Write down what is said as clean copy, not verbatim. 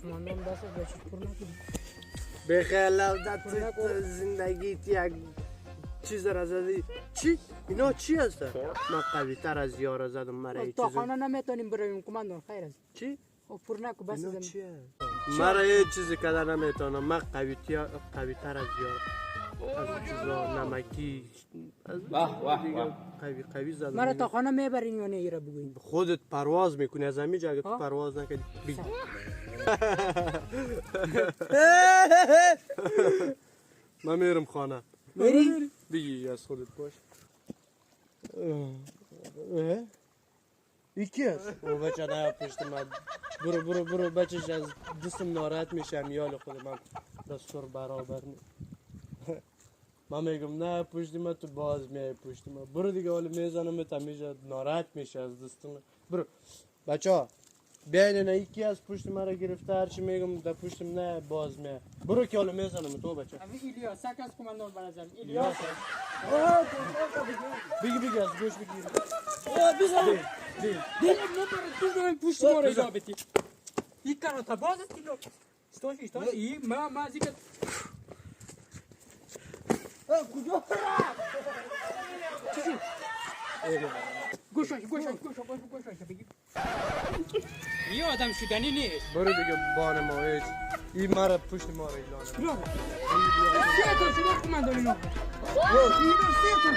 ماندم دست بچه پر نکنی بخیر لودت زندگیت یک چیز را زدی. چی؟ اینا چی هست؟ من قوی تر از یارا زدم مرا یه تا چیز. خانه نمیتونیم برویم کماندان خیر است چی؟ او پر نکو بس اینا زمین چی هست؟ مرا یه چیزی کده نمیتونم. من قوی تر از یارا. از چیزا نمکی از قوی زدم. مرا تا خانه میبرین یا نه ایره بگوین خودت پرواز میکنی از همین جا. تو پرواز نکنی بگی. من میرم خانه. میری؟ بگی از خودت باش. یکی هست؟ او بچه نه پشت من. برو بچهش از دستم ناراحت میشم. یال خود من دستور برابر نی. من میگم نه پشت من تو باز میای پشت من. برو دیگه حالا میزنم تمیشه ناراحت میشه از دستم. برو بچه ها بیاین نه یکی از پشت من را گرفته هرچی میگم در پشتم نه باز میای. برو که حالا میزنم تو بچه. اوی ایلیاس سک از کماندان برازم ایلیاس بگی از گوش بگیر. بزن دیگه نمیره تو پشت ما را اجابتی این کارا تا باز است کیلو استوشی این ما زیگه کجا چی گوش بگی این آدم شدنی نیست برو دیگه بان ما هیچ این مرا پشت ما را ایلانه سیتون شده کماندان اینو سیتون